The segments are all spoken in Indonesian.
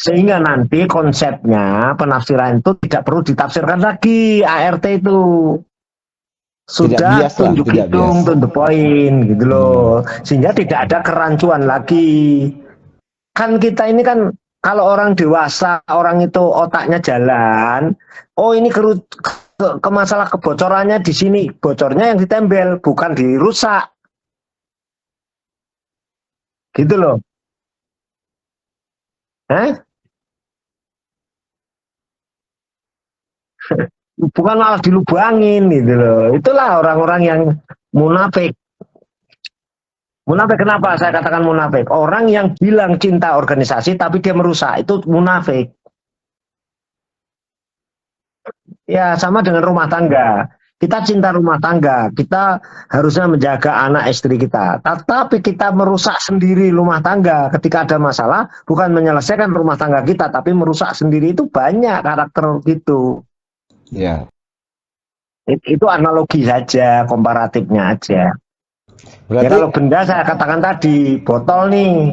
Sehingga nanti konsepnya penafsiran itu tidak perlu ditafsirkan lagi ART itu. Sudah tunjuk hidung, to the point gitu loh. Sehingga tidak ada kerancuan lagi. Kan kita ini kan kalau orang dewasa, orang itu otaknya jalan, oh ini ke masalah kebocorannya di sini, bocornya yang ditempel, bukan dirusak. Gitu loh. Bukan malah dilubangin gitu loh. Itulah orang-orang yang munafik. Munafik kenapa saya katakan munafik? Orang yang bilang cinta organisasi tapi dia merusak, itu munafik. Ya sama dengan rumah tangga. Kita cinta rumah tangga, kita harusnya menjaga anak istri kita. Tetapi kita merusak sendiri rumah tangga ketika ada masalah, bukan menyelesaikan rumah tangga kita, tapi merusak sendiri. Itu banyak karakter gitu. Ya. Itu analogi saja, komparatifnya aja. Berarti, ya kalau benda saya katakan tadi, botol nih,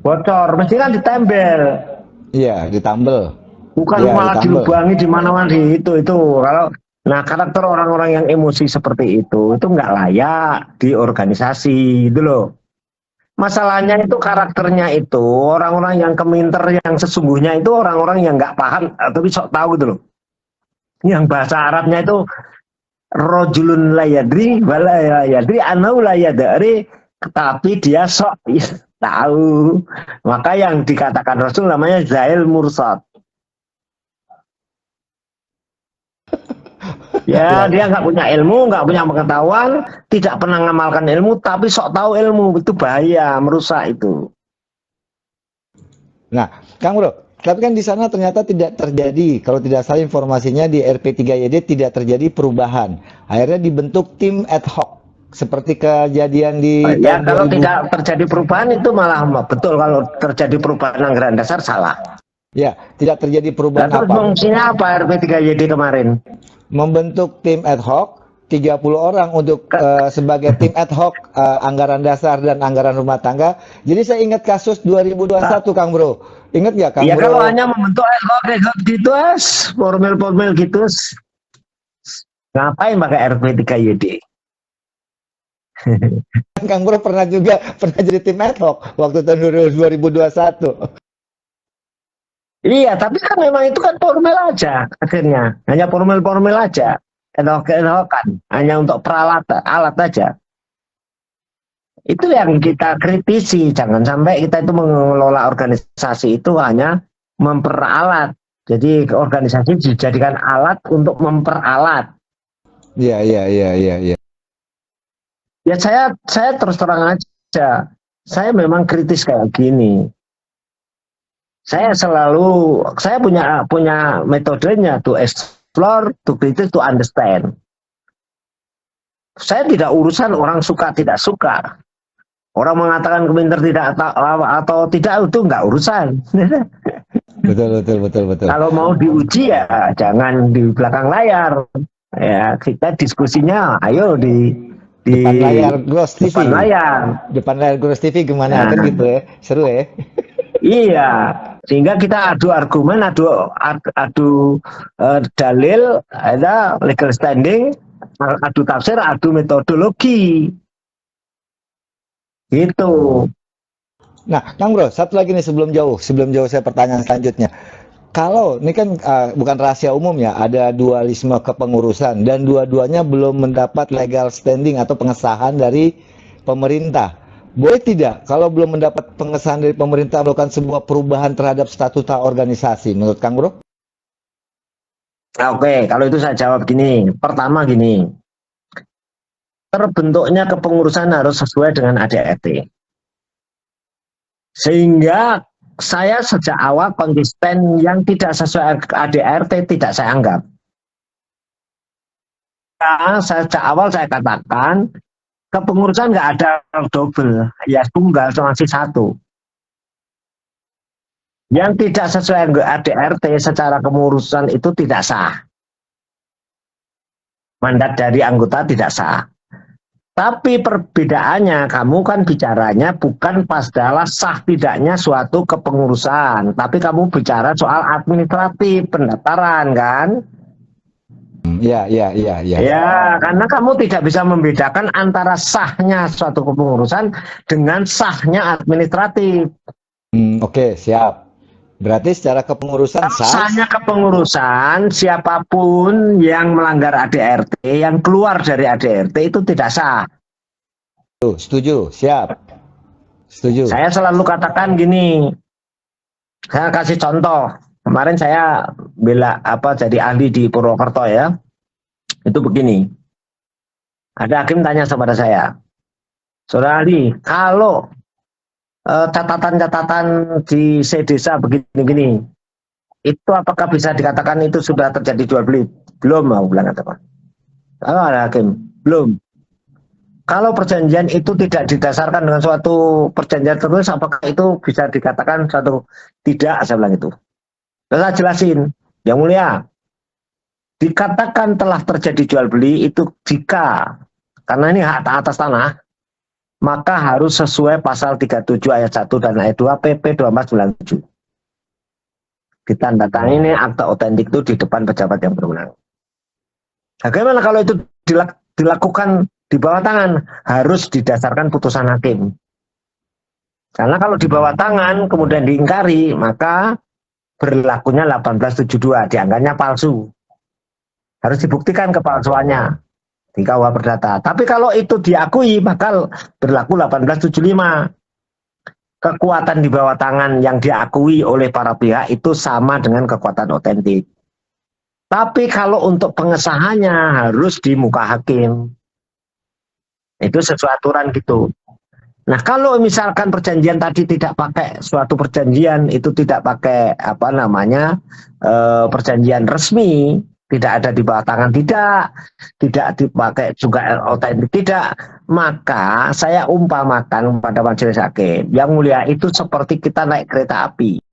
bocor, mesti kan ditempel. Iya, ditambel. Bukan ya, malah dilubangi di mana-mana itu. Kalau karakter orang-orang yang emosi seperti itu nggak layak di organisasi, gitu loh. Masalahnya itu karakternya itu orang-orang yang keminter yang sesungguhnya itu orang-orang yang nggak paham tapi sok tahu gitu loh. Yang bahasa Arabnya itu rojulun layadri walayadri anau layadari, tapi dia sok tahu. Maka yang dikatakan Rasul namanya zahil mursad. Ya, dia nggak punya ilmu, nggak punya pengetahuan, tidak pernah mengamalkan ilmu, tapi sok tahu ilmu. Itu bahaya, merusak itu. Nah, Kang Bro, tapi kan di sana ternyata tidak terjadi, kalau tidak salah informasinya di RP3YD tidak terjadi perubahan. Akhirnya dibentuk tim ad hoc seperti kejadian di ya kalau 2000. Tidak terjadi perubahan itu malah betul, kalau terjadi perubahan anggaran dasar salah. Ya, tidak terjadi perubahan apa. Terus fungsinya apa RP3YD kemarin? Membentuk tim ad hoc 30 orang untuk sebagai tim ad hoc anggaran dasar dan anggaran rumah tangga. Jadi saya ingat kasus 2021 Kang Bro. Ingat nggak Kang Bro? Ya kalau hanya membentuk ad hoc gitu formel gitu. Ngapain pakai RP3YD? Kang Bro pernah jadi tim ad hoc waktu tahun 2021. Iya, tapi kan memang itu kan formel aja akhirnya. Hanya formel aja. Ad-hoc-an. Hanya untuk peralatan, alat aja. Itu yang kita kritisi. Jangan sampai kita itu mengelola organisasi itu hanya memperalat. Jadi organisasi dijadikan alat untuk memperalat. Iya. Ya saya terus terang aja. Saya memang kritis kayak gini. Saya punya metodenya, to explore, to critique, to understand. Saya tidak urusan orang suka tidak suka. Orang mengatakan keminter tidak atau tidak itu nggak urusan. Betul. Kalau mau diuji ya jangan di belakang layar. Ya kita diskusinya ayo di depan layar Gross TV. Depan layar Gross TV gimana kan gitu ya. Seru ya. Iya, sehingga kita adu argumen, adu dalil, ada legal standing, adu tafsir, adu metodologi. Gitu. Nah, Kang Bro, satu lagi nih sebelum jauh saya pertanyaan selanjutnya. Kalau ini kan bukan rahasia umum ya, ada dualisme kepengurusan dan dua-duanya belum mendapat legal standing atau pengesahan dari pemerintah. Boleh tidak kalau belum mendapat pengesahan dari pemerintah melakukan sebuah perubahan terhadap statuta organisasi menurut Kang Bro? Oke, kalau itu saya jawab gini. Pertama gini, terbentuknya kepengurusan harus sesuai dengan ADRT. Sehingga saya sejak awal konsisten yang tidak sesuai ADRT tidak saya anggap. Sejak awal saya katakan, kepengurusan nggak ada double, ya tunggal cuma satu. Yang tidak sesuai ADRT secara kepengurusan itu tidak sah. Mandat dari anggota tidak sah. Tapi perbedaannya, kamu kan bicaranya bukan masalah sah tidaknya suatu kepengurusan, tapi kamu bicara soal administratif pendaftaran kan? Ya, ya, ya, ya. Ya, karena kamu tidak bisa membedakan antara sahnya suatu kepengurusan dengan sahnya administratif. Oke, siap. Berarti secara kepengurusan sah. Sahnya kepengurusan, siapapun yang melanggar ADRT, yang keluar dari ADRT itu tidak sah. Setuju, siap. Setuju. Saya selalu katakan gini, saya kasih contoh. Kemarin saya jadi ahli di Purwokerto ya. Itu begini. Ada hakim tanya kepada saya, Saudara ahli, kalau catatan-catatan di desa begini-gini, itu apakah bisa dikatakan itu sudah terjadi jual beli? Belum, mau bilang apa? Ada hakim, belum. Kalau perjanjian itu tidak didasarkan dengan suatu perjanjian tertulis, apakah itu bisa dikatakan suatu tidak? Saya bilang itu. Saya jelasin, Yang Mulia, dikatakan telah terjadi jual beli itu jika, karena ini hak atas tanah, maka harus sesuai pasal 37 ayat 1 dan ayat 2 PP 2497. Ditandatangani akta otentik itu di depan pejabat yang berwenang. Bagaimana kalau itu dilakukan di bawah tangan? Harus didasarkan putusan hakim. Karena kalau di bawah tangan kemudian diingkari, maka berlakunya 1872, dianggapnya palsu. Harus dibuktikan kepalsuannya di KUH Perdata. Tapi kalau itu diakui, maka berlaku 1875. Kekuatan di bawah tangan yang diakui oleh para pihak itu sama dengan kekuatan otentik. Tapi kalau untuk pengesahannya harus di muka hakim. Itu sesuai aturan gitu. Nah, kalau misalkan perjanjian tadi tidak pakai suatu perjanjian, itu tidak pakai perjanjian resmi, tidak ada di bawah tangan, tidak dipakai juga otentik, tidak, maka saya umpamakan pada majelis hakim, Yang Mulia, itu seperti kita naik kereta api.